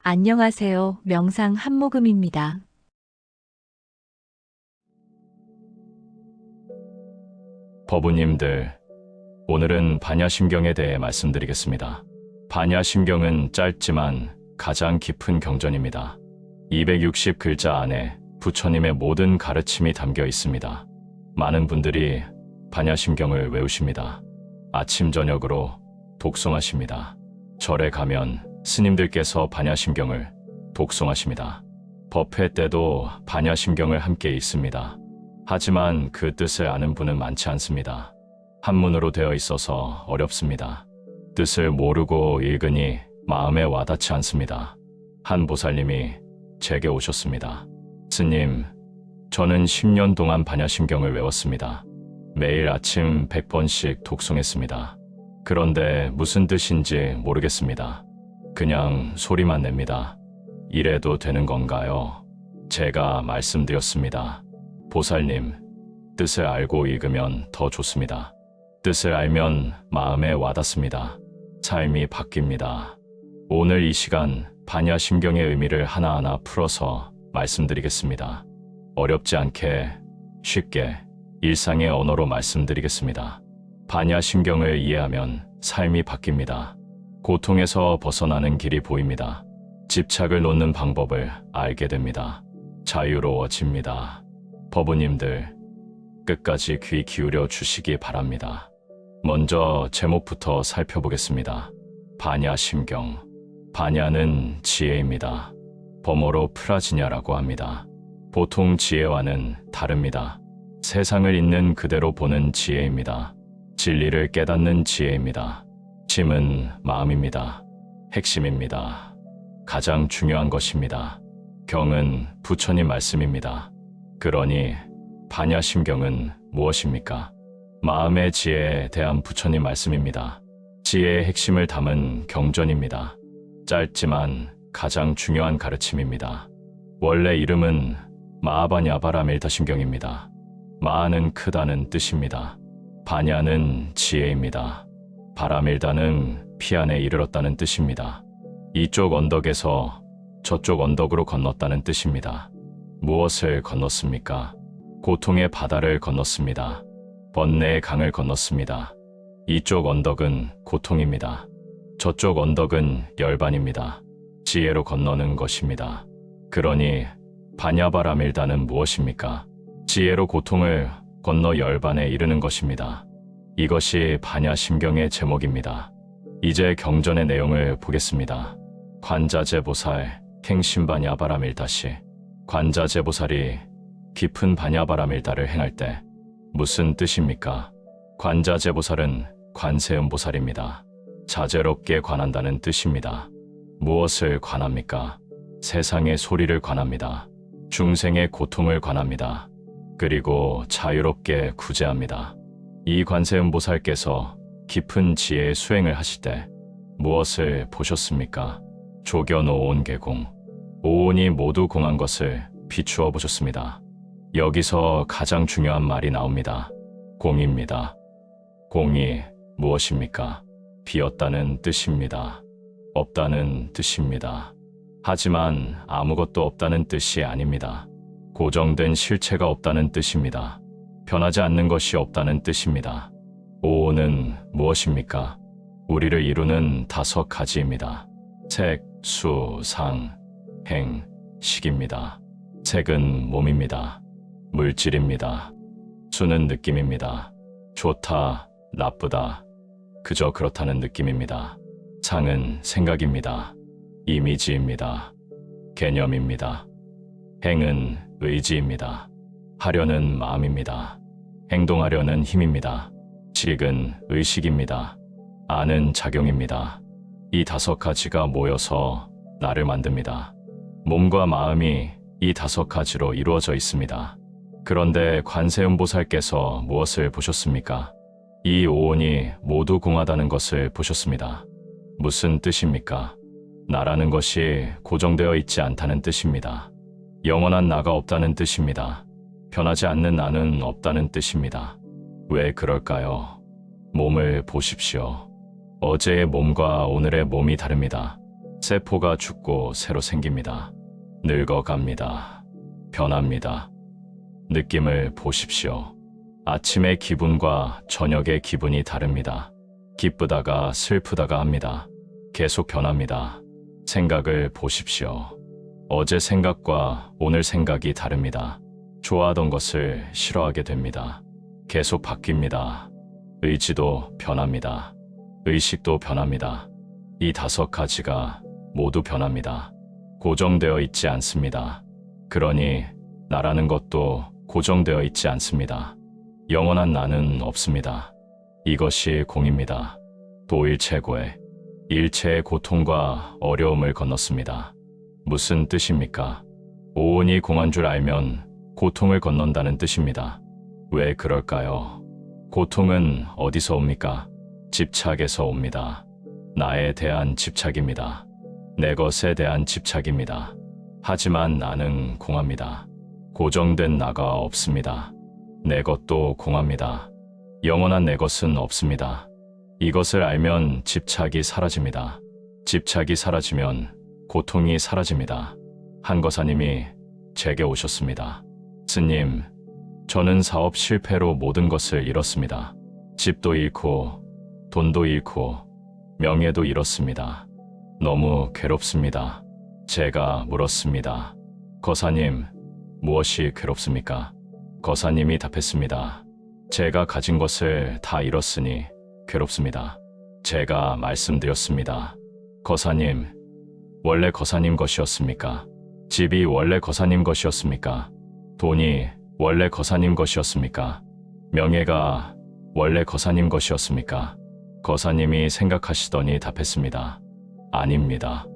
안녕하세요. 명상 한모금입니다. 법우님들, 오늘은 반야심경에 대해 말씀드리겠습니다. 반야심경은 짧지만 가장 깊은 경전입니다. 260글자 안에 부처님의 모든 가르침이 담겨 있습니다. 많은 분들이 반야심경을 외우십니다. 아침 저녁으로 독송하십니다. 절에 가면 스님들께서 반야심경을 독송하십니다. 법회 때도 반야심경을 함께 읽습니다. 하지만 그 뜻을 아는 분은 많지 않습니다. 한문으로 되어 있어서 어렵습니다. 뜻을 모르고 읽으니 마음에 와닿지 않습니다. 한 보살님이 제게 오셨습니다. 스님, 저는 10년 동안 반야심경을 외웠습니다. 매일 아침 100번씩 독송했습니다. 그런데 무슨 뜻인지 모르겠습니다. 그냥 소리만 냅니다. 이래도 되는 건가요? 제가 말씀드렸습니다. 보살님, 뜻을 알고 읽으면 더 좋습니다. 뜻을 알면 마음에 와닿습니다. 삶이 바뀝니다. 오늘 이 시간 반야심경의 의미를 하나하나 풀어서 말씀드리겠습니다. 어렵지 않게 쉽게 일상의 언어로 말씀드리겠습니다. 반야심경을 이해하면 삶이 바뀝니다. 고통에서 벗어나는 길이 보입니다. 집착을 놓는 방법을 알게 됩니다. 자유로워집니다. 법우님들, 끝까지 귀 기울여 주시기 바랍니다. 먼저 제목부터 살펴보겠습니다. 반야심경. 반야는 지혜입니다. 범어로 프라지냐라고 합니다. 보통 지혜와는 다릅니다. 세상을 있는 그대로 보는 지혜입니다. 진리를 깨닫는 지혜입니다. 심은 마음입니다. 핵심입니다. 가장 중요한 것입니다. 경은 부처님 말씀입니다. 그러니 반야심경은 무엇입니까? 마음의 지혜에 대한 부처님 말씀입니다. 지혜의 핵심을 담은 경전입니다. 짧지만 가장 중요한 가르침입니다. 원래 이름은 마하바냐바라밀다심경입니다. 마하는 크다는 뜻입니다. 바냐는 지혜입니다. 바라밀다는 피 안에 이르렀다는 뜻입니다. 이쪽 언덕에서 저쪽 언덕으로 건넜다는 뜻입니다. 무엇을 건넜습니까? 고통의 바다를 건넜습니다. 번뇌의 강을 건넜습니다. 이쪽 언덕은 고통입니다. 저쪽 언덕은 열반입니다. 지혜로 건너는 것입니다. 그러니 바냐바라밀다는 무엇입니까? 지혜로 고통을 건너 열반에 이르는 것입니다. 이것이 반야심경의 제목입니다. 이제 경전의 내용을 보겠습니다. 관자재보살 행심바냐바라밀다시. 관자재보살이 깊은 바냐바라밀다를 행할 때 무슨 뜻입니까? 관자재보살은 관세음보살입니다. 자재롭게 관한다는 뜻입니다. 무엇을 관합니까? 세상의 소리를 관합니다. 중생의 고통을 관합니다. 그리고 자유롭게 구제합니다. 이 관세음보살께서 깊은 지혜의 수행을 하실 때 무엇을 보셨습니까? 조견오온 개공. 오온이 모두 공한 것을 비추어 보셨습니다. 여기서 가장 중요한 말이 나옵니다. 공입니다. 공이 무엇입니까? 비었다는 뜻입니다. 없다는 뜻입니다. 하지만 아무것도 없다는 뜻이 아닙니다. 고정된 실체가 없다는 뜻입니다. 변하지 않는 것이 없다는 뜻입니다. 오온은 무엇입니까? 우리를 이루는 5가지입니다. 색, 수, 상, 행, 식입니다. 색은 몸입니다. 물질입니다. 수는 느낌입니다. 좋다, 나쁘다, 그저 그렇다는 느낌입니다. 상은 생각입니다. 이미지입니다. 개념입니다. 행은 의지입니다. 하려는 마음입니다. 행동하려는 힘입니다. 식은 의식입니다. 아는 작용입니다. 이 5가지가 모여서 나를 만듭니다. 몸과 마음이 이 5가지로 이루어져 있습니다. 그런데 관세음보살께서 무엇을 보셨습니까? 이 오온이 모두 공하다는 것을 보셨습니다. 무슨 뜻입니까? 나라는 것이 고정되어 있지 않다는 뜻입니다. 영원한 나가 없다는 뜻입니다. 변하지 않는 나는 없다는 뜻입니다. 왜 그럴까요? 몸을 보십시오. 어제의 몸과 오늘의 몸이 다릅니다. 세포가 죽고 새로 생깁니다. 늙어갑니다. 변합니다. 느낌을 보십시오. 아침의 기분과 저녁의 기분이 다릅니다. 기쁘다가 슬프다가 합니다. 계속 변합니다. 생각을 보십시오. 어제 생각과 오늘 생각이 다릅니다. 좋아하던 것을 싫어하게 됩니다. 계속 바뀝니다. 의지도 변합니다. 의식도 변합니다. 이 5가지가 모두 변합니다. 고정되어 있지 않습니다. 그러니 나라는 것도 고정되어 있지 않습니다. 영원한 나는 없습니다. 이것이 공입니다. 도일 최고의 일체의 고통과 어려움을 건넜습니다. 무슨 뜻입니까? 오온이 공한 줄 알면 고통을 건넌다는 뜻입니다. 왜 그럴까요? 고통은 어디서 옵니까? 집착에서 옵니다. 나에 대한 집착입니다. 내 것에 대한 집착입니다. 하지만 나는 공합니다. 고정된 나가 없습니다. 내 것도 공합니다. 영원한 내 것은 없습니다. 이것을 알면 집착이 사라집니다. 집착이 사라지면 고통이 사라집니다. 한거사님이 제게 오셨습니다. 스님, 저는 사업 실패로 모든 것을 잃었습니다. 집도 잃고 돈도 잃고 명예도 잃었습니다. 너무 괴롭습니다. 제가 물었습니다. 거사님, 무엇이 괴롭습니까? 거사님이 답했습니다. 제가 가진 것을 다 잃었으니 괴롭습니다. 제가 말씀드렸습니다. 거사님, 원래 거사님 것이었습니까? 집이 원래 거사님 것이었습니까? 돈이 원래 거사님 것이었습니까? 명예가 원래 거사님 것이었습니까? 거사님이 생각하시더니 답했습니다. 아닙니다.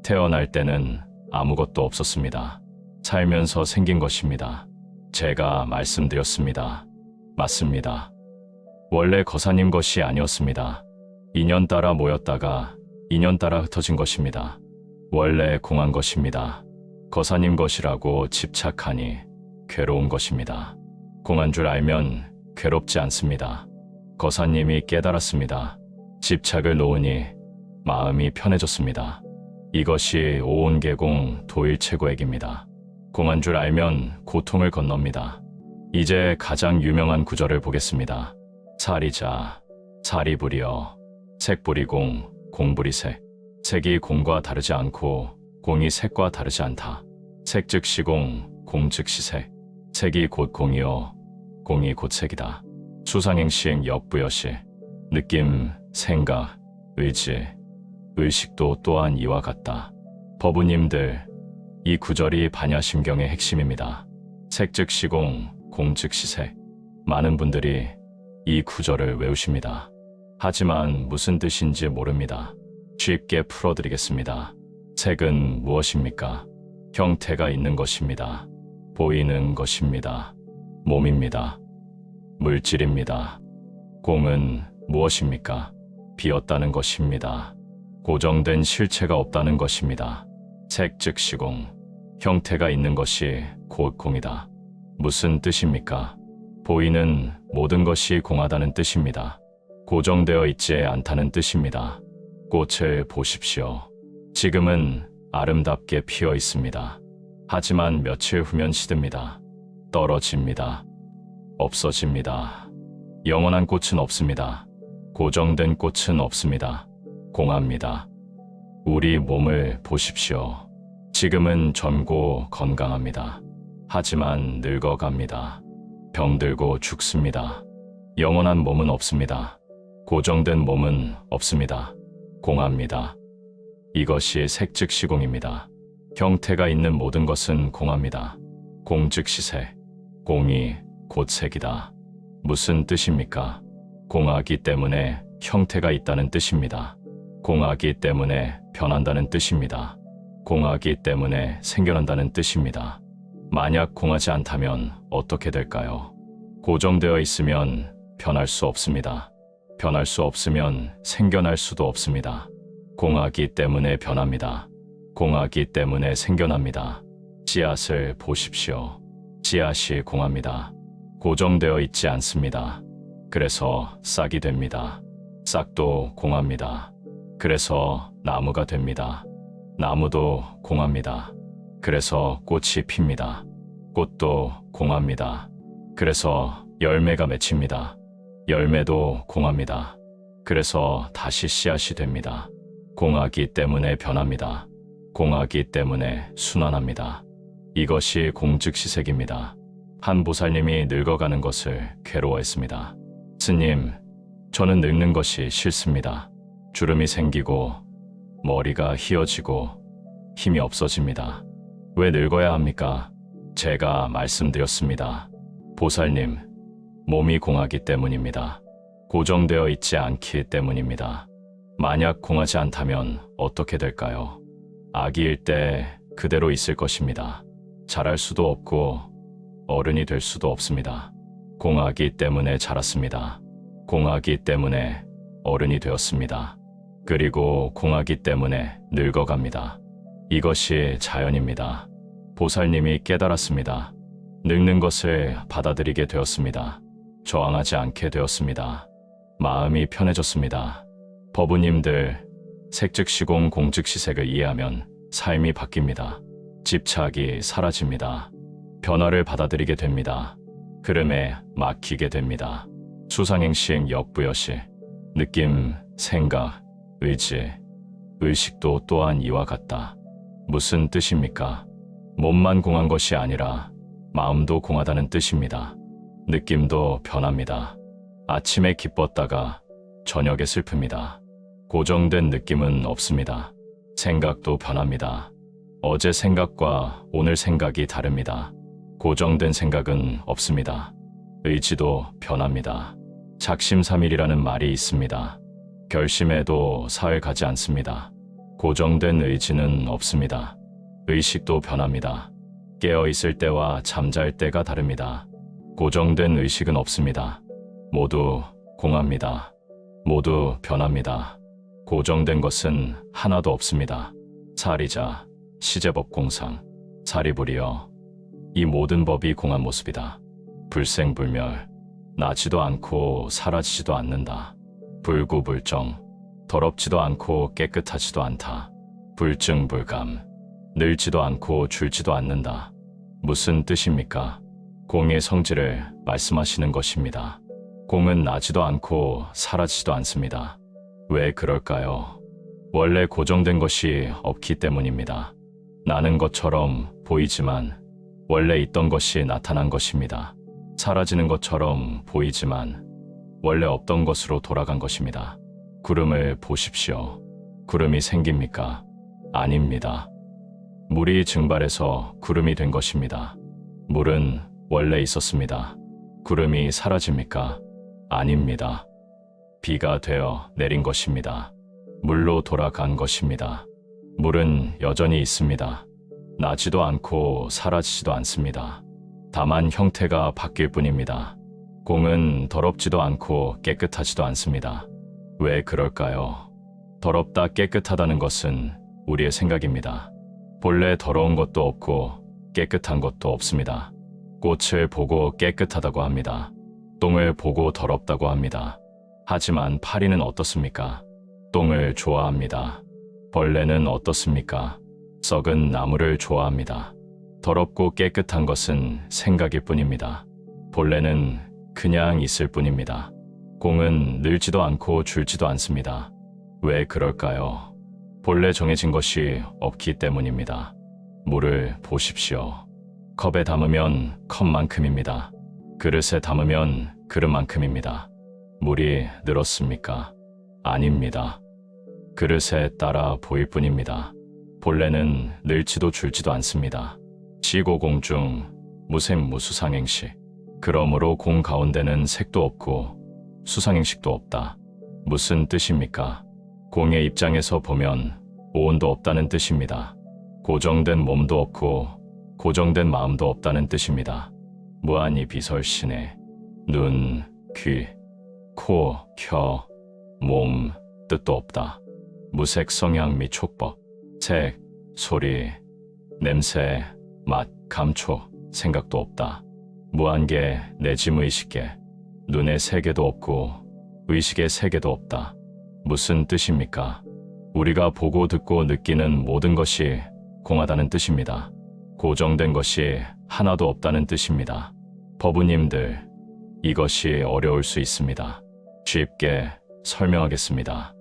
태어날 때는 아무것도 없었습니다. 살면서 생긴 것입니다. 제가 말씀드렸습니다. 맞습니다. 원래 거사님 것이 아니었습니다. 인연 따라 모였다가 인연 따라 흩어진 것입니다. 원래 공한 것입니다. 거사님 것이라고 집착하니 괴로운 것입니다. 공한 줄 알면 괴롭지 않습니다. 거사님이 깨달았습니다. 집착을 놓으니 마음이 편해졌습니다. 이것이 오온계공 도일체고액입니다. 공한 줄 알면 고통을 건넙니다. 이제 가장 유명한 구절을 보겠습니다. 사리자, 사리불이여, 색불이공, 공불이색. 색이 공과 다르지 않고 공이 색과 다르지 않다. 색 즉시 공, 공 즉시 색. 색이 곧 공이요, 공이 곧 색이다. 수상행식 역부여시. 느낌, 생각, 의지, 의식도 또한 이와 같다. 법우님들, 이 구절이 반야심경의 핵심입니다. 색 즉시 공, 공 즉시 색. 많은 분들이 이 구절을 외우십니다. 하지만 무슨 뜻인지 모릅니다. 쉽게 풀어드리겠습니다. 색은 무엇입니까? 형태가 있는 것입니다. 보이는 것입니다. 몸입니다. 물질입니다. 공은 무엇입니까? 비었다는 것입니다. 고정된 실체가 없다는 것입니다. 색 즉시 공, 형태가 있는 것이 곧 공이다. 무슨 뜻입니까? 보이는 모든 것이 공하다는 뜻입니다. 고정되어 있지 않다는 뜻입니다. 꽃을 보십시오. 지금은 아름답게 피어 있습니다. 하지만 며칠 후면 시듭니다. 떨어집니다. 없어집니다. 영원한 꽃은 없습니다. 고정된 꽃은 없습니다. 공합니다. 우리 몸을 보십시오. 지금은 젊고 건강합니다. 하지만 늙어갑니다. 병들고 죽습니다. 영원한 몸은 없습니다. 고정된 몸은 없습니다. 공합니다. 이것이 색 즉시 공입니다. 형태가 있는 모든 것은 공합니다. 공 즉시 색. 공이 곧 색이다. 무슨 뜻입니까? 공하기 때문에 형태가 있다는 뜻입니다. 공하기 때문에 변한다는 뜻입니다. 공하기 때문에 생겨난다는 뜻입니다. 만약 공하지 않다면 어떻게 될까요? 고정되어 있으면 변할 수 없습니다. 변할 수 없으면 생겨날 수도 없습니다. 공하기 때문에 변합니다. 공하기 때문에 생겨납니다. 씨앗을 보십시오. 씨앗이 공합니다. 고정되어 있지 않습니다. 그래서 싹이 됩니다. 싹도 공합니다. 그래서 나무가 됩니다. 나무도 공합니다. 그래서 꽃이 핍니다. 꽃도 공합니다. 그래서 열매가 맺힙니다. 열매도 공합니다. 그래서 다시 씨앗이 됩니다. 공하기 때문에 변합니다. 공하기 때문에 순환합니다. 이것이 공즉시색입니다. 한 보살님이 늙어가는 것을 괴로워했습니다. 스님, 저는 늙는 것이 싫습니다. 주름이 생기고 머리가 휘어지고 힘이 없어집니다. 왜 늙어야 합니까? 제가 말씀드렸습니다. 보살님, 몸이 공하기 때문입니다. 고정되어 있지 않기 때문입니다. 만약 공하지 않다면 어떻게 될까요? 아기일 때 그대로 있을 것입니다. 자랄 수도 없고 어른이 될 수도 없습니다. 공하기 때문에 자랐습니다. 공하기 때문에 어른이 되었습니다. 그리고 공하기 때문에 늙어갑니다. 이것이 자연입니다. 보살님이 깨달았습니다. 늙는 것을 받아들이게 되었습니다. 저항하지 않게 되었습니다. 마음이 편해졌습니다. 법우님들, 색즉시공 공즉시색을 이해하면 삶이 바뀝니다. 집착이 사라집니다. 변화를 받아들이게 됩니다. 흐름에 맡기게 됩니다. 수상행식 역부여시, 느낌, 생각, 의지, 의식도 또한 이와 같다. 무슨 뜻입니까? 몸만 공한 것이 아니라 마음도 공하다는 뜻입니다. 느낌도 변합니다. 아침에 기뻤다가 저녁에 슬픕니다. 고정된 느낌은 없습니다. 생각도 변합니다. 어제 생각과 오늘 생각이 다릅니다. 고정된 생각은 없습니다. 의지도 변합니다. 작심삼일이라는 말이 있습니다. 결심해도 사흘 가지 않습니다. 고정된 의지는 없습니다. 의식도 변합니다. 깨어 있을 때와 잠잘 때가 다릅니다. 고정된 의식은 없습니다. 모두 공합니다. 모두 변합니다. 고정된 것은 하나도 없습니다. 사리자, 시제법 공상, 사리불이여. 이 모든 법이 공한 모습이다. 불생불멸, 나지도 않고 사라지지도 않는다. 불구불정, 더럽지도 않고 깨끗하지도 않다. 불증불감, 늘지도 않고 줄지도 않는다. 무슨 뜻입니까? 공의 성질을 말씀하시는 것입니다. 공은 나지도 않고 사라지지도 않습니다. 왜 그럴까요? 원래 고정된 것이 없기 때문입니다. 나는 것처럼 보이지만 원래 있던 것이 나타난 것입니다. 사라지는 것처럼 보이지만 원래 없던 것으로 돌아간 것입니다. 구름을 보십시오. 구름이 생깁니까? 아닙니다. 물이 증발해서 구름이 된 것입니다. 물은 원래 있었습니다. 구름이 사라집니까? 아닙니다. 비가 되어 내린 것입니다. 물로 돌아간 것입니다. 물은 여전히 있습니다. 나지도 않고 사라지지도 않습니다. 다만 형태가 바뀔 뿐입니다. 공은 더럽지도 않고 깨끗하지도 않습니다. 왜 그럴까요? 더럽다 깨끗하다는 것은 우리의 생각입니다. 본래 더러운 것도 없고 깨끗한 것도 없습니다. 꽃을 보고 깨끗하다고 합니다. 똥을 보고 더럽다고 합니다. 하지만 파리는 어떻습니까? 똥을 좋아합니다. 벌레는 어떻습니까? 썩은 나무를 좋아합니다. 더럽고 깨끗한 것은 생각일 뿐입니다. 본래는 그냥 있을 뿐입니다. 공은 늘지도 않고 줄지도 않습니다. 왜 그럴까요? 본래 정해진 것이 없기 때문입니다. 물을 보십시오. 컵에 담으면 컵만큼입니다. 그릇에 담으면 그릇만큼입니다. 물이 늘었습니까? 아닙니다. 그릇에 따라 보일 뿐입니다. 본래는 늘지도 줄지도 않습니다. 지고공중 무생무수상행식. 그러므로 공 가운데는 색도 없고 수상행식도 없다. 무슨 뜻입니까? 공의 입장에서 보면 오온도 없다는 뜻입니다. 고정된 몸도 없고 고정된 마음도 없다는 뜻입니다. 무한히 비설신에 눈, 귀, 코, 혀, 몸, 뜻도 없다. 무색 성향 및 촉법, 색, 소리, 냄새, 맛, 감촉, 생각도 없다. 무한계, 내지무의식계, 눈의 세계도 없고 의식의 세계도 없다. 무슨 뜻입니까? 우리가 보고 듣고 느끼는 모든 것이 공하다는 뜻입니다. 고정된 것이 하나도 없다는 뜻입니다. 법우님들, 이것이 어려울 수 있습니다. 쉽게 설명하겠습니다.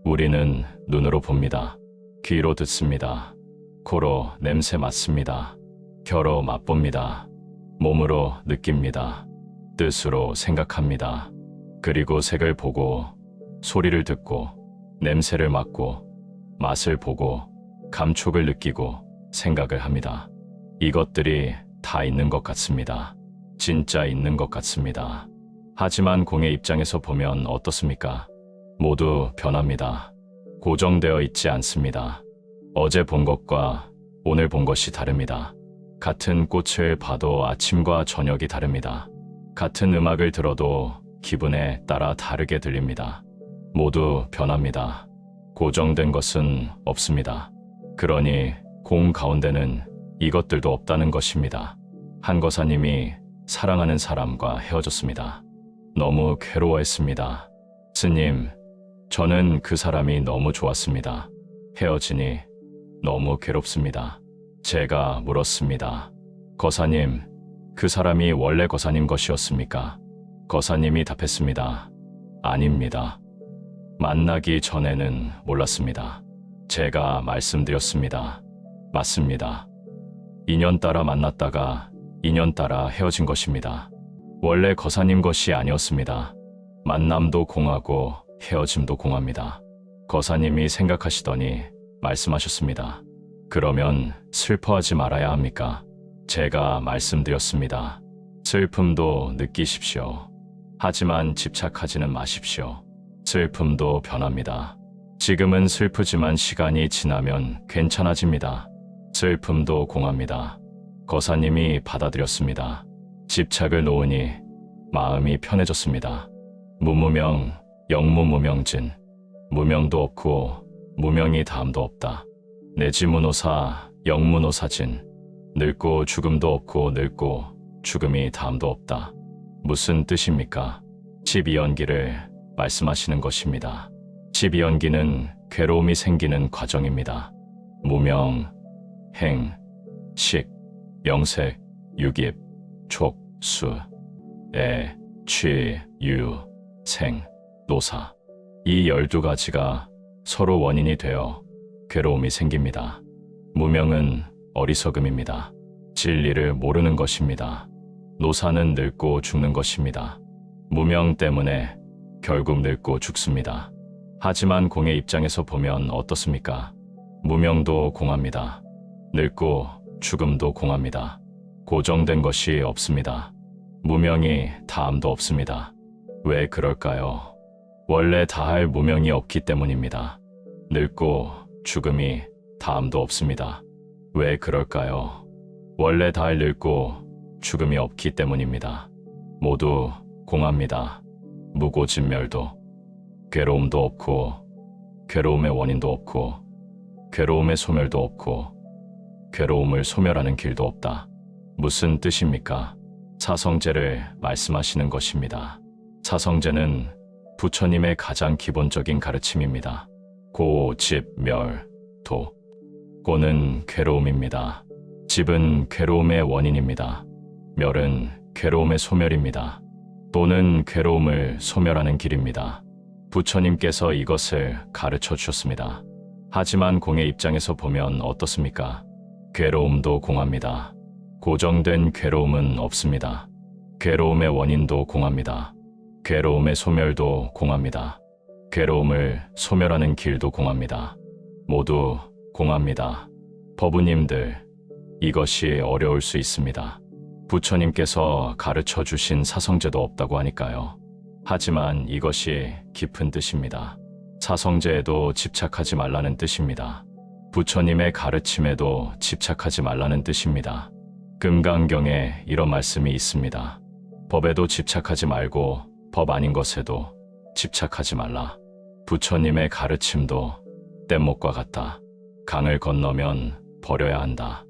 우리는 눈으로 봅니다. 귀로 듣습니다. 코로 냄새 맡습니다. 혀로 맛봅니다. 몸으로 느낍니다. 뜻으로 생각합니다. 그리고 색을 보고, 소리를 듣고, 냄새를 맡고, 맛을 보고, 감촉을 느끼고, 생각을 합니다. 이것들이 다 있는 것 같습니다. 진짜 있는 것 같습니다. 하지만 공의 입장에서 보면 어떻습니까? 모두 변합니다. 고정되어 있지 않습니다. 어제 본 것과 오늘 본 것이 다릅니다. 같은 꽃을 봐도 아침과 저녁이 다릅니다. 같은 음악을 들어도 기분에 따라 다르게 들립니다. 모두 변합니다. 고정된 것은 없습니다. 그러니 공 가운데는 이것들도 없다는 것입니다. 한 거사님이 사랑하는 사람과 헤어졌습니다. 너무 괴로워했습니다. 스님, 저는 그 사람이 너무 좋았습니다. 헤어지니 너무 괴롭습니다. 제가 물었습니다. 거사님, 그 사람이 원래 거사님 것이었습니까? 거사님이 답했습니다. 아닙니다. 만나기 전에는 몰랐습니다. 제가 말씀드렸습니다. 맞습니다. 인연 따라 만났다가 인연 따라 헤어진 것입니다. 원래 거사님 것이 아니었습니다. 만남도 공하고 헤어짐도 공합니다. 거사님이 생각하시더니 말씀하셨습니다. 그러면 슬퍼하지 말아야 합니까? 제가 말씀드렸습니다. 슬픔도 느끼십시오. 하지만 집착하지는 마십시오. 슬픔도 변합니다. 지금은 슬프지만 시간이 지나면 괜찮아집니다. 슬픔도 공합니다. 거사님이 받아들였습니다. 집착을 놓으니 마음이 편해졌습니다. 무무명, 영무무명진. 무명도 없고 무명이 다음도 없다. 내지무노사, 영무노사진. 늙고 죽음도 없고 늙고 죽음이 다음도 없다. 무슨 뜻입니까? 12연기를 말씀하시는 것입니다. 12연기는 괴로움이 생기는 과정입니다. 무명, 행, 식, 명색, 유깁, 촉, 수, 애, 취, 유, 생, 노사. 이 12가지가 서로 원인이 되어 괴로움이 생깁니다. 무명은 어리석음입니다. 진리를 모르는 것입니다. 노사는 늙고 죽는 것입니다. 무명 때문에 결국 늙고 죽습니다. 하지만 공의 입장에서 보면 어떻습니까? 무명도 공합니다. 늙고 죽음도 공합니다. 고정된 것이 없습니다. 무명이 다함도 없습니다. 왜 그럴까요? 원래 다할 무명이 없기 때문입니다. 늙고 죽음이 다함도 없습니다. 왜 그럴까요? 원래 다할 늙고 죽음이 없기 때문입니다. 모두 공합니다. 무고진멸도. 괴로움도 없고, 괴로움의 원인도 없고, 괴로움의 소멸도 없고, 괴로움을 소멸하는 길도 없다. 무슨 뜻입니까? 사성제를 말씀하시는 것입니다. 사성제는 부처님의 가장 기본적인 가르침입니다. 고, 집, 멸, 도. 고는 괴로움입니다. 집은 괴로움의 원인입니다. 멸은 괴로움의 소멸입니다. 도는 괴로움을 소멸하는 길입니다. 부처님께서 이것을 가르쳐 주셨습니다. 하지만 공의 입장에서 보면 어떻습니까? 괴로움도 공합니다. 고정된 괴로움은 없습니다. 괴로움의 원인도 공합니다. 괴로움의 소멸도 공합니다. 괴로움을 소멸하는 길도 공합니다. 모두 공합니다. 법우님들, 이것이 어려울 수 있습니다. 부처님께서 가르쳐 주신 사성제도 없다고 하니까요. 하지만 이것이 깊은 뜻입니다. 사성제에도 집착하지 말라는 뜻입니다. 부처님의 가르침에도 집착하지 말라는 뜻입니다. 금강경에 이런 말씀이 있습니다. 법에도 집착하지 말고 법 아닌 것에도 집착하지 말라. 부처님의 가르침도 뗏목과 같다. 강을 건너면 버려야 한다.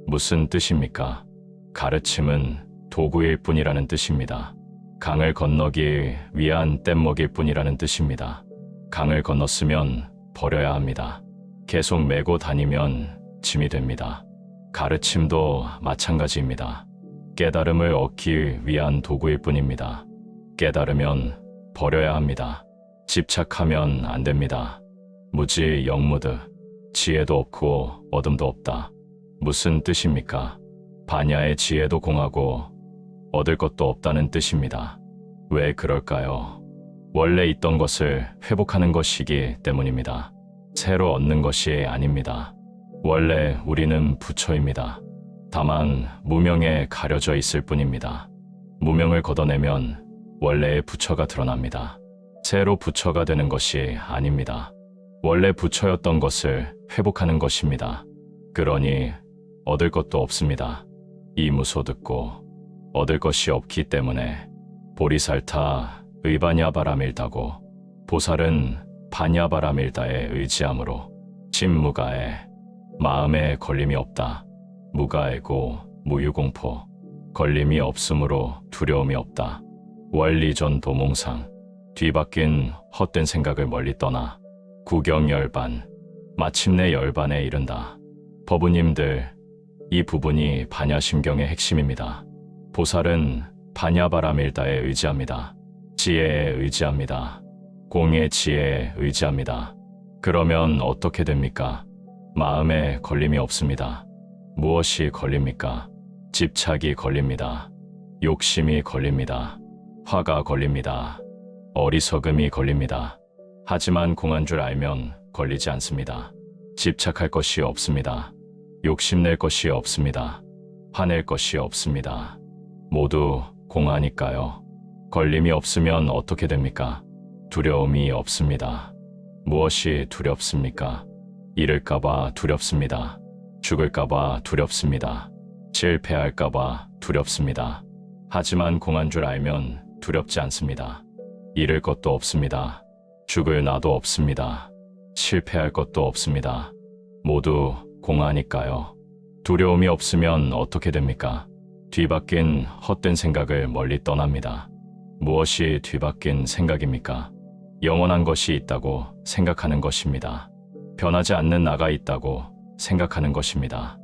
무슨 뜻입니까? 가르침은 도구일 뿐이라는 뜻입니다. 강을 건너기 위한 뗏목일 뿐이라는 뜻입니다. 강을 건넜으면 버려야 합니다. 계속 메고 다니면 짐이 됩니다. 가르침도 마찬가지입니다. 깨달음을 얻기 위한 도구일 뿐입니다. 깨달으면 버려야 합니다. 집착하면 안 됩니다. 무지 영무드, 지혜도 없고 어둠도 없다. 무슨 뜻입니까? 반야의 지혜도 공하고 얻을 것도 없다는 뜻입니다. 왜 그럴까요? 원래 있던 것을 회복하는 것이기 때문입니다. 새로 얻는 것이 아닙니다. 원래 우리는 부처입니다. 다만 무명에 가려져 있을 뿐입니다. 무명을 걷어내면 원래의 부처가 드러납니다. 새로 부처가 되는 것이 아닙니다. 원래 부처였던 것을 회복하는 것입니다. 그러니 얻을 것도 없습니다. 이 무소 듣고 얻을 것이 없기 때문에 보리살타 의바냐바라밀다고 보살은 바냐바라밀다에 의지함으로 진무가에 마음에 걸림이 없다. 무가에고 무유공포 걸림이 없으므로 두려움이 없다. 원리전 도몽상 뒤바뀐 헛된 생각을 멀리 떠나 구경열반 마침내 열반에 이른다. 법우님들, 이 부분이 반야심경의 핵심입니다. 보살은 바냐바라밀다에 의지합니다. 지혜에 의지합니다. 공의 지혜에 의지합니다. 그러면 어떻게 됩니까? 마음에 걸림이 없습니다. 무엇이 걸립니까? 집착이 걸립니다. 욕심이 걸립니다. 화가 걸립니다. 어리석음이 걸립니다. 하지만 공한 줄 알면 걸리지 않습니다. 집착할 것이 없습니다. 욕심낼 것이 없습니다. 화낼 것이 없습니다. 모두 공하니까요. 걸림이 없으면 어떻게 됩니까? 두려움이 없습니다. 무엇이 두렵습니까? 잃을까봐 두렵습니다. 죽을까봐 두렵습니다. 실패할까봐 두렵습니다. 하지만 공한 줄 알면 두렵지 않습니다. 잃을 것도 없습니다. 죽을 나도 없습니다. 실패할 것도 없습니다. 모두 공하니까요. 두려움이 없으면 어떻게 됩니까? 뒤바뀐 헛된 생각을 멀리 떠납니다. 무엇이 뒤바뀐 생각입니까? 영원한 것이 있다고 생각하는 것입니다. 변하지 않는 나가 있다고 생각하는 것입니다.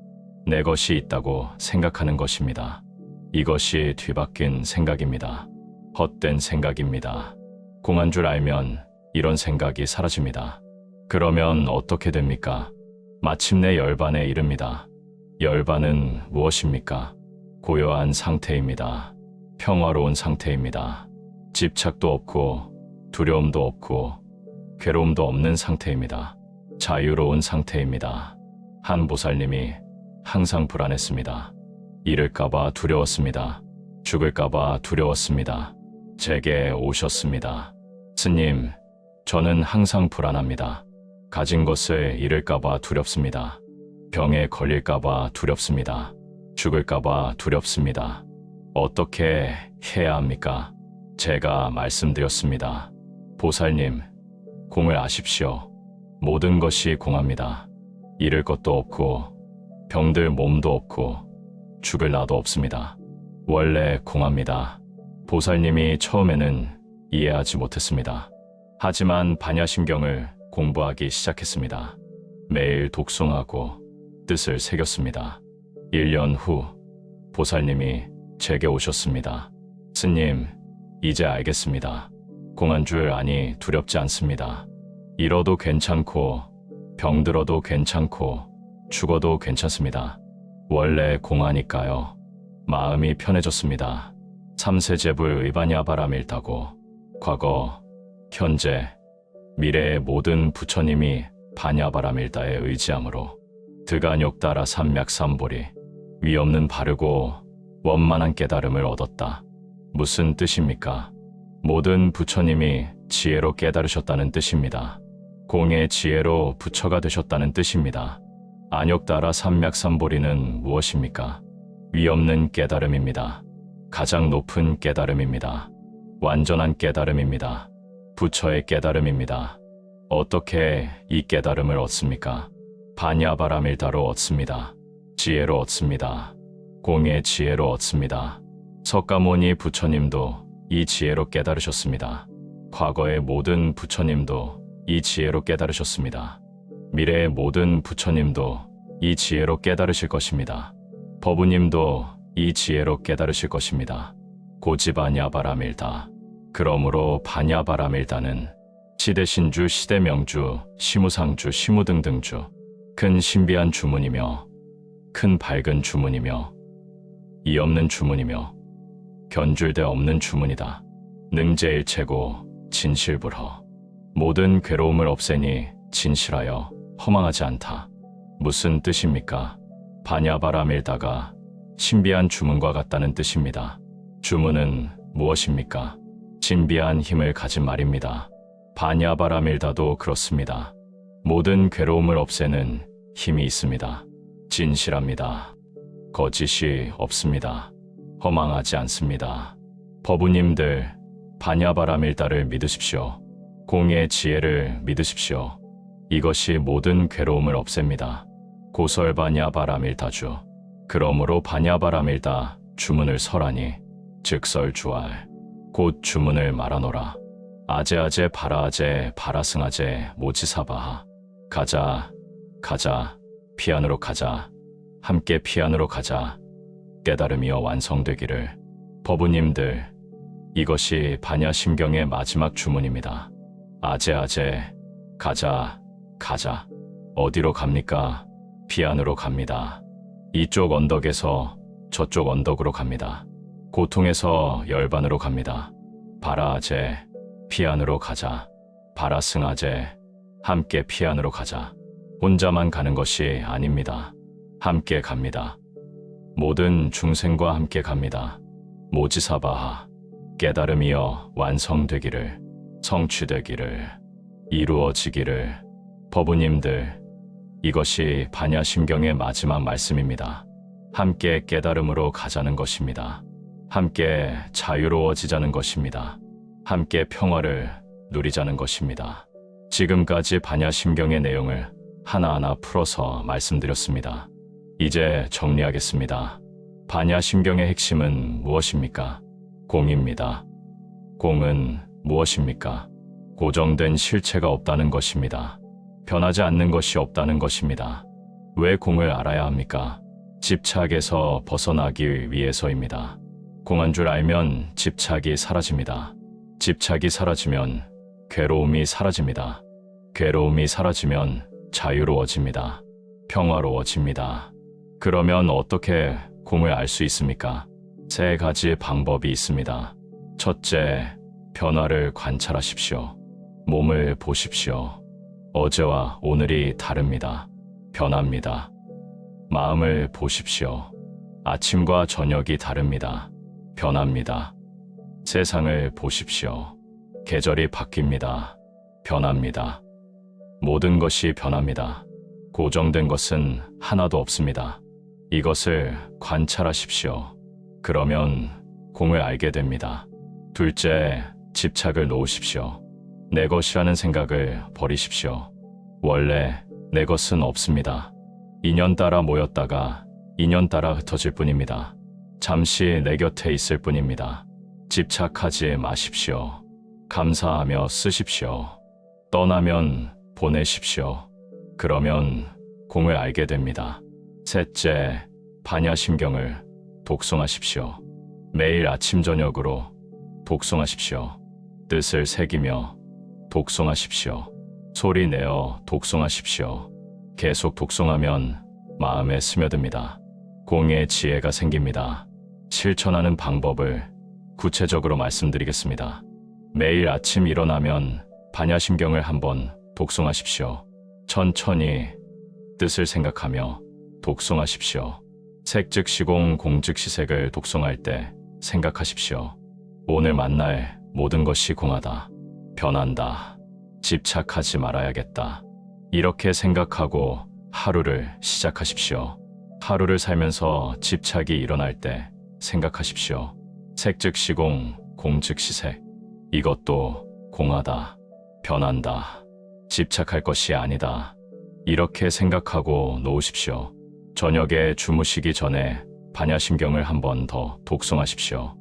내 것이 있다고 생각하는 것입니다. 이것이 뒤바뀐 생각입니다. 헛된 생각입니다. 공한 줄 알면 이런 생각이 사라집니다. 그러면 어떻게 됩니까? 마침내 열반에 이릅니다. 열반은 무엇입니까? 고요한 상태입니다. 평화로운 상태입니다. 집착도 없고 두려움도 없고 괴로움도 없는 상태입니다. 자유로운 상태입니다. 한 보살님이 항상 불안했습니다. 잃을까봐 두려웠습니다. 죽을까봐 두려웠습니다. 제게 오셨습니다. 스님, 저는 항상 불안합니다. 가진 것을 잃을까봐 두렵습니다. 병에 걸릴까봐 두렵습니다. 죽을까봐 두렵습니다. 어떻게 해야 합니까? 제가 말씀드렸습니다. 보살님, 공을 아십시오. 모든 것이 공합니다. 잃을 것도 없고 병들 몸도 없고 죽을 나도 없습니다. 원래 공합니다. 보살님이 처음에는 이해하지 못했습니다. 하지만 반야심경을 공부하기 시작했습니다. 매일 독송하고 뜻을 새겼습니다. 1년 후 보살님이 제게 오셨습니다. 스님, 이제 알겠습니다. 공한 줄 아니 두렵지 않습니다. 잃어도 괜찮고 병들어도 괜찮고 죽어도 괜찮습니다. 원래 공하니까요. 마음이 편해졌습니다. 삼세제불 의바냐바라밀다고 과거, 현재, 미래의 모든 부처님이 바냐바라밀다에 의지함으로 드가욕따라 삼맥삼보리 위없는 바르고 원만한 깨달음을 얻었다. 무슨 뜻입니까? 모든 부처님이 지혜로 깨달으셨다는 뜻입니다. 공의 지혜로 부처가 되셨다는 뜻입니다. 안욕따라 삼맥삼보리는 무엇입니까? 위없는 깨달음입니다. 가장 높은 깨달음입니다. 완전한 깨달음입니다. 부처의 깨달음입니다. 어떻게 이 깨달음을 얻습니까? 바냐바라밀다로 얻습니다. 지혜로 얻습니다. 공의 지혜로 얻습니다. 석가모니 부처님도 이 지혜로 깨달으셨습니다. 과거의 모든 부처님도 이 지혜로 깨달으셨습니다. 미래의 모든 부처님도 이 지혜로 깨달으실 것입니다. 법부님도 이 지혜로 깨달으실 것입니다. 고지바냐바라밀다. 그러므로 바냐바라밀다는 시대신주, 시대명주, 시무상주, 시무등등주, 큰 신비한 주문이며 큰 밝은 주문이며 이 없는 주문이며 견줄데 없는 주문이다. 능제일체고 진실불허. 모든 괴로움을 없애니 진실하여 허망하지 않다. 무슨 뜻입니까? 바냐바라밀다가 신비한 주문과 같다는 뜻입니다. 주문은 무엇입니까? 신비한 힘을 가진 말입니다. 바냐바라밀다도 그렇습니다. 모든 괴로움을 없애는 힘이 있습니다. 진실합니다. 거짓이 없습니다. 허망하지 않습니다. 법부님들, 바냐바라밀다를 믿으십시오. 공의 지혜를 믿으십시오. 이것이 모든 괴로움을 없앱니다. 고설바냐바라밀다주. 그러므로 바냐바라밀다 주문을 설하니 즉설주알. 곧 주문을 말하노라. 아제아제 바라아제 바라승아제 모지사바하. 가자, 가자, 피안으로 가자. 함께 피안으로 가자. 깨달음이여 완성되기를. 법부님들, 이것이 바냐심경의 마지막 주문입니다. 아제아제, 가자, 가자. 어디로 갑니까? 피안으로 갑니다. 이쪽 언덕에서 저쪽 언덕으로 갑니다. 고통에서 열반으로 갑니다. 바라아제, 피안으로 가자. 바라승아제, 함께 피안으로 가자. 혼자만 가는 것이 아닙니다. 함께 갑니다. 모든 중생과 함께 갑니다. 모지사바하. 깨달음이여 완성되기를, 성취되기를, 이루어지기를. 법부님들, 이것이 바냐심경의 마지막 말씀입니다. 함께 깨달음으로 가자는 것입니다. 함께 자유로워지자는 것입니다. 함께 평화를 누리자는 것입니다. 지금까지 바냐심경의 내용을 하나하나 풀어서 말씀드렸습니다. 이제 정리하겠습니다. 바냐심경의 핵심은 무엇입니까? 공입니다. 공은 무엇입니까? 고정된 실체가 없다는 것입니다. 변하지 않는 것이 없다는 것입니다. 왜 공을 알아야 합니까? 집착에서 벗어나기 위해서입니다. 공한 줄 알면 집착이 사라집니다. 집착이 사라지면 괴로움이 사라집니다. 괴로움이 사라지면 자유로워집니다. 평화로워집니다. 그러면 어떻게 공을 알 수 있습니까? 3가지 방법이 있습니다. 첫째, 변화를 관찰하십시오. 몸을 보십시오. 어제와 오늘이 다릅니다. 변합니다. 마음을 보십시오. 아침과 저녁이 다릅니다. 변합니다. 세상을 보십시오. 계절이 바뀝니다. 변합니다. 모든 것이 변합니다. 고정된 것은 하나도 없습니다. 이것을 관찰하십시오. 그러면 공을 알게 됩니다. 둘째, 집착을 놓으십시오. 내 것이라는 생각을 버리십시오. 원래 내 것은 없습니다. 인연 따라 모였다가 인연 따라 흩어질 뿐입니다. 잠시 내 곁에 있을 뿐입니다. 집착하지 마십시오. 감사하며 쓰십시오. 떠나면 보내십시오. 그러면 공을 알게 됩니다. 셋째, 바냐심경을 독송하십시오. 매일 아침 저녁으로 독송하십시오. 뜻을 새기며 독송하십시오. 소리 내어 독송하십시오. 계속 독송하면 마음에 스며듭니다. 공의 지혜가 생깁니다. 실천하는 방법을 구체적으로 말씀드리겠습니다. 매일 아침 일어나면 바냐심경을 한번 독송하십시오. 천천히 뜻을 생각하며 독송하십시오. 색즉 시공 공즉 시색을 독송할 때 생각하십시오. 오늘 만날 모든 것이 공하다. 변한다. 집착하지 말아야겠다. 이렇게 생각하고 하루를 시작하십시오. 하루를 살면서 집착이 일어날 때 생각하십시오. 색즉 시공 공즉 시색. 이것도 공하다. 변한다. 집착할 것이 아니다. 이렇게 생각하고 놓으십시오. 저녁에 주무시기 전에 바냐심경을 한 번 더 독송하십시오.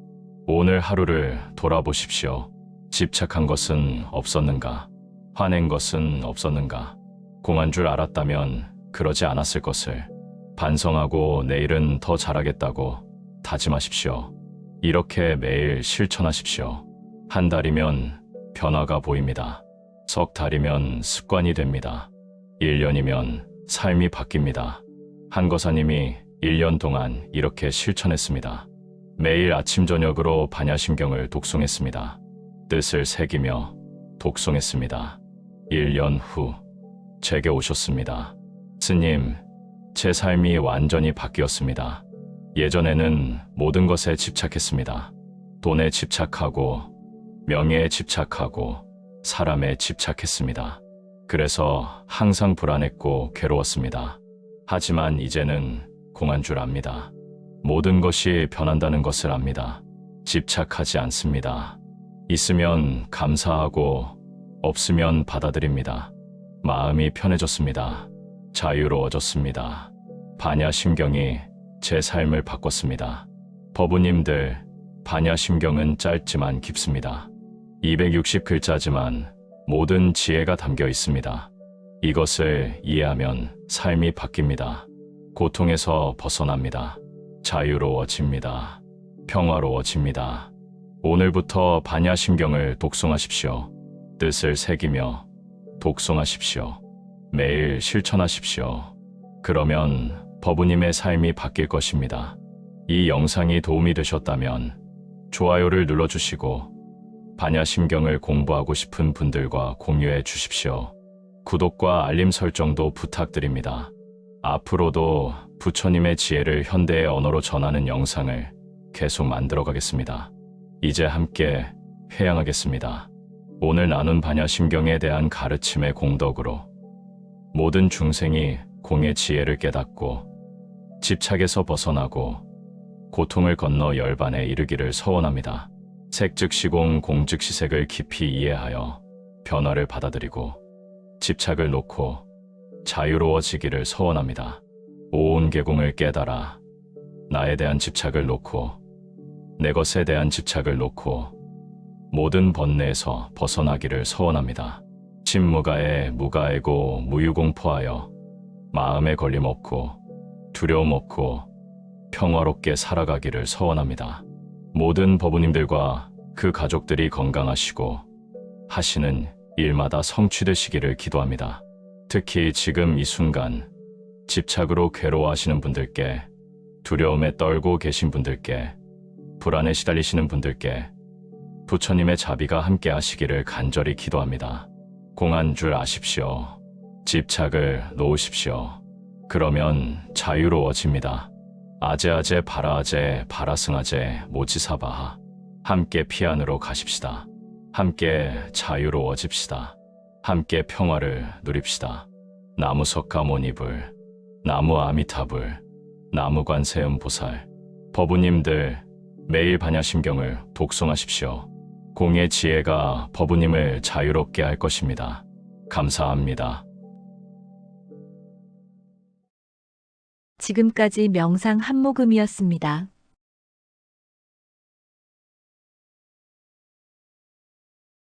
오늘 하루를 돌아보십시오. 집착한 것은 없었는가? 화낸 것은 없었는가? 공한 줄 알았다면 그러지 않았을 것을. 반성하고 내일은 더 잘하겠다고 다짐하십시오. 이렇게 매일 실천하십시오. 한 달이면 변화가 보입니다. 석 달이면 습관이 됩니다. 1년이면 삶이 바뀝니다. 한거사님이 1년 동안 이렇게 실천했습니다. 매일 아침 저녁으로 반야심경을 독송했습니다. 뜻을 새기며 독송했습니다. 1년 후 제게 오셨습니다. 스님, 제 삶이 완전히 바뀌었습니다. 예전에는 모든 것에 집착했습니다. 돈에 집착하고 명예에 집착하고 사람에 집착했습니다. 그래서 항상 불안했고 괴로웠습니다. 하지만 이제는 공한 줄 압니다. 모든 것이 변한다는 것을 압니다. 집착하지 않습니다. 있으면 감사하고 없으면 받아들입니다. 마음이 편해졌습니다. 자유로워졌습니다. 반야심경이 제 삶을 바꿨습니다. 법우님들, 반야심경은 짧지만 깊습니다. 260글자지만 모든 지혜가 담겨 있습니다. 이것을 이해하면 삶이 바뀝니다. 고통에서 벗어납니다. 자유로워집니다. 평화로워집니다. 오늘부터 반야심경을 독송하십시오. 뜻을 새기며 독송하십시오. 매일 실천하십시오. 그러면 법우님의 삶이 바뀔 것입니다. 이 영상이 도움이 되셨다면 좋아요를 눌러주시고 반야심경을 공부하고 싶은 분들과 공유해 주십시오. 구독과 알림 설정도 부탁드립니다. 앞으로도 부처님의 지혜를 현대의 언어로 전하는 영상을 계속 만들어 가겠습니다. 이제 함께 회양하겠습니다. 오늘 나눈 반야심경에 대한 가르침의 공덕으로 모든 중생이 공의 지혜를 깨닫고 집착에서 벗어나고 고통을 건너 열반에 이르기를 서원합니다. 색즉시공 공즉시색을 깊이 이해하여 변화를 받아들이고 집착을 놓고 자유로워지기를 서원합니다. 온 계공을 깨달아 나에 대한 집착을 놓고 내 것에 대한 집착을 놓고 모든 번뇌에서 벗어나기를 서원합니다. 침무가에 무가에고 무유공포하여 마음에 걸림 없고 두려움 없고 평화롭게 살아가기를 서원합니다. 모든 법우님들과 그 가족들이 건강하시고 하시는 일마다 성취되시기를 기도합니다. 특히 지금 이 순간 집착으로 괴로워하시는 분들께, 두려움에 떨고 계신 분들께, 불안에 시달리시는 분들께 부처님의 자비가 함께 하시기를 간절히 기도합니다. 공한 줄 아십시오. 집착을 놓으십시오. 그러면 자유로워집니다. 아제아제 바라아제 바라승아제 모지사바하. 함께 피안으로 가십시다. 함께 자유로워집시다. 함께 평화를 누립시다. 나무 석가모니불, 나무 아미타불, 나무 관세음보살. 법우님들 매일 반야심경을 독송하십시오. 공의 지혜가 법우님을 자유롭게 할 것입니다. 감사합니다. 지금까지 명상 한모금이었습니다.